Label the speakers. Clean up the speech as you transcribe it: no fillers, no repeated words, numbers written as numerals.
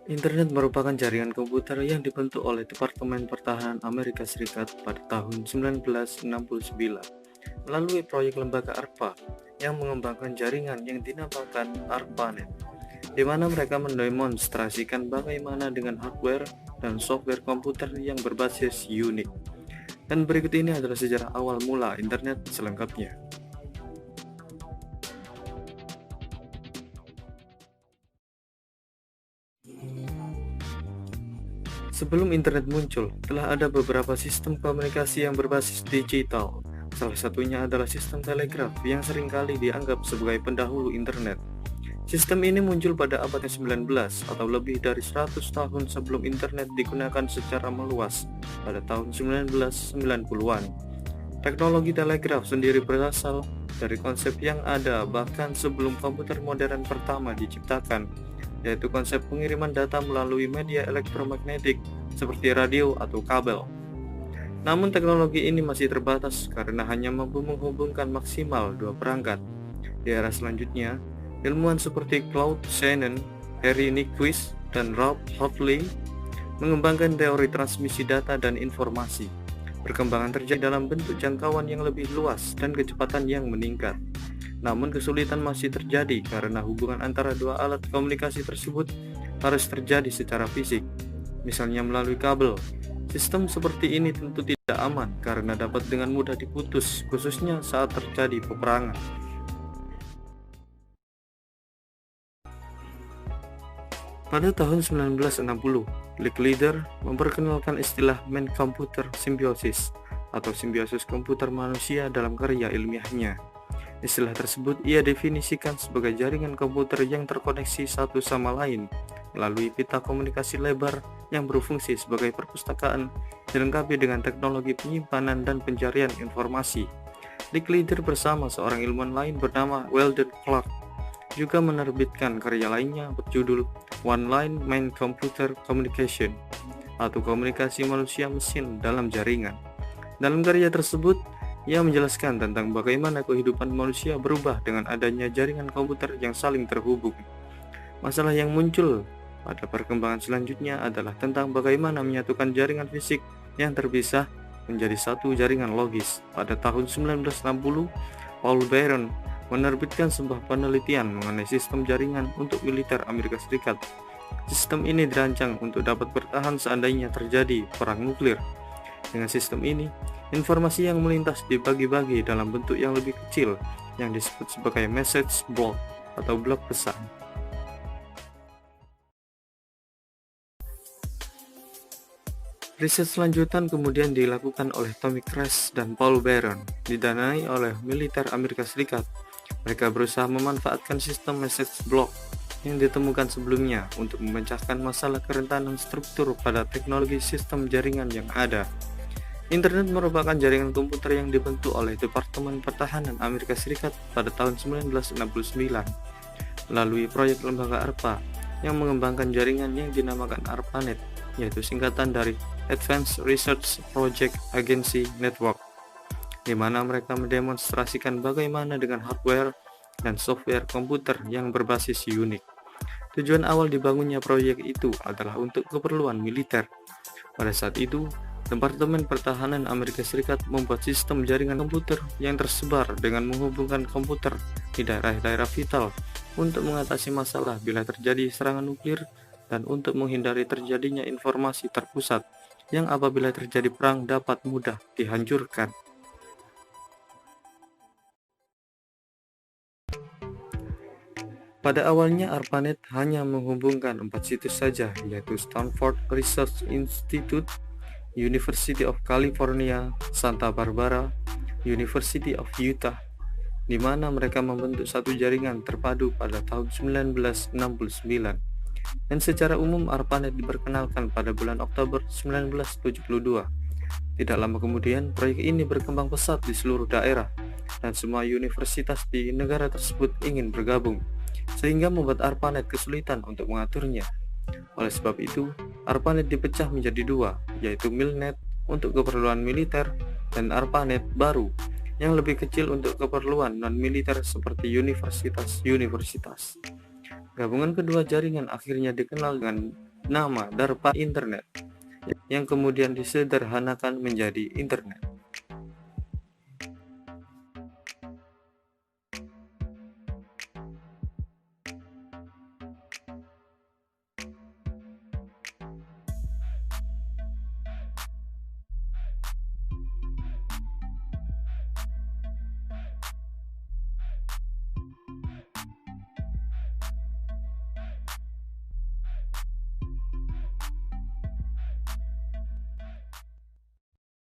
Speaker 1: Internet merupakan jaringan komputer yang dibentuk oleh Departemen Pertahanan Amerika Serikat pada tahun 1969 melalui proyek lembaga ARPA yang mengembangkan jaringan yang dinamakan ARPANET, di mana mereka mendemonstrasikan bagaimana dengan hardware dan software komputer yang berbasis Unix. Dan berikut ini adalah sejarah awal mula internet selengkapnya. Sebelum internet muncul, telah ada beberapa sistem komunikasi yang berbasis digital. Salah satunya adalah sistem telegraf yang seringkali dianggap sebagai pendahulu internet. Sistem ini muncul pada abad ke-19 atau lebih dari 100 tahun sebelum internet digunakan secara meluas pada tahun 1990-an. Teknologi telegraf sendiri berasal dari konsep yang ada bahkan sebelum komputer modern pertama diciptakan, yaitu konsep pengiriman data melalui media elektromagnetik seperti radio atau kabel. Namun teknologi ini masih terbatas karena hanya mampu menghubungkan maksimal dua perangkat. Di era selanjutnya, ilmuwan seperti Claude Shannon, Harry Nyquist, dan Rob Hoffley mengembangkan teori transmisi data dan informasi. Perkembangan terjadi dalam bentuk jangkauan yang lebih luas dan kecepatan yang meningkat. Namun kesulitan masih terjadi karena hubungan antara dua alat komunikasi tersebut harus terjadi secara fisik, misalnya melalui kabel. Sistem seperti ini tentu tidak aman karena dapat dengan mudah diputus, khususnya saat terjadi peperangan. Pada tahun 1960, Licklider memperkenalkan istilah man-computer symbiosis atau simbiosis komputer manusia dalam karya ilmiahnya. Istilah tersebut ia definisikan sebagai jaringan komputer yang terkoneksi satu sama lain melalui pita komunikasi lebar yang berfungsi sebagai perpustakaan dilengkapi dengan teknologi penyimpanan dan pencarian informasi. Licklider bersama seorang ilmuwan lain bernama Weldon Clark juga menerbitkan karya lainnya berjudul One Line Man Computer Communication atau komunikasi manusia mesin dalam jaringan. Dalam karya tersebut, ia menjelaskan tentang bagaimana kehidupan manusia berubah dengan adanya jaringan komputer yang saling terhubung. Masalah yang muncul pada perkembangan selanjutnya adalah tentang bagaimana menyatukan jaringan fisik yang terpisah menjadi satu jaringan logis. Pada tahun 1960, Paul Barron menerbitkan sebuah penelitian mengenai sistem jaringan untuk militer Amerika Serikat. Sistem ini dirancang untuk dapat bertahan seandainya terjadi perang nuklir. Dengan sistem ini, informasi yang melintas dibagi-bagi dalam bentuk yang lebih kecil yang disebut sebagai message block atau blok pesan. Riset selanjutan kemudian dilakukan oleh Tommy Kress dan Paul Barron, didanai oleh militer Amerika Serikat. Mereka berusaha memanfaatkan sistem message block yang ditemukan sebelumnya untuk memecahkan masalah kerentanan struktur pada teknologi sistem jaringan yang ada. Internet merupakan jaringan komputer yang dibentuk oleh Departemen Pertahanan Amerika Serikat pada tahun 1969 melalui proyek lembaga ARPA yang mengembangkan jaringan yang dinamakan ARPANET, yaitu singkatan dari Advanced Research Project Agency Network, di mana mereka mendemonstrasikan bagaimana dengan hardware dan software komputer yang berbasis Unix. Tujuan awal dibangunnya proyek itu adalah untuk keperluan militer. Pada saat itu, Departemen Pertahanan Amerika Serikat membuat sistem jaringan komputer yang tersebar dengan menghubungkan komputer di daerah-daerah vital untuk mengatasi masalah bila terjadi serangan nuklir dan untuk menghindari terjadinya informasi terpusat yang apabila terjadi perang dapat mudah dihancurkan. Pada awalnya ARPANET hanya menghubungkan 4 situs saja, yaitu Stanford Research Institute, University of California, Santa Barbara, University of Utah, di mana mereka membentuk satu jaringan terpadu pada tahun 1969. Dan secara umum ARPANET diperkenalkan pada bulan Oktober 1972. Tidak lama kemudian, proyek ini berkembang pesat di seluruh daerah, dan semua universitas di negara tersebut ingin bergabung, sehingga membuat ARPANET kesulitan untuk mengaturnya. Oleh sebab itu, ARPANET dipecah menjadi dua, yaitu MILNET untuk keperluan militer dan ARPANET baru yang lebih kecil untuk keperluan non-militer seperti universitas-universitas. Gabungan kedua jaringan akhirnya dikenal dengan nama DARPA Internet, yang kemudian disederhanakan menjadi Internet.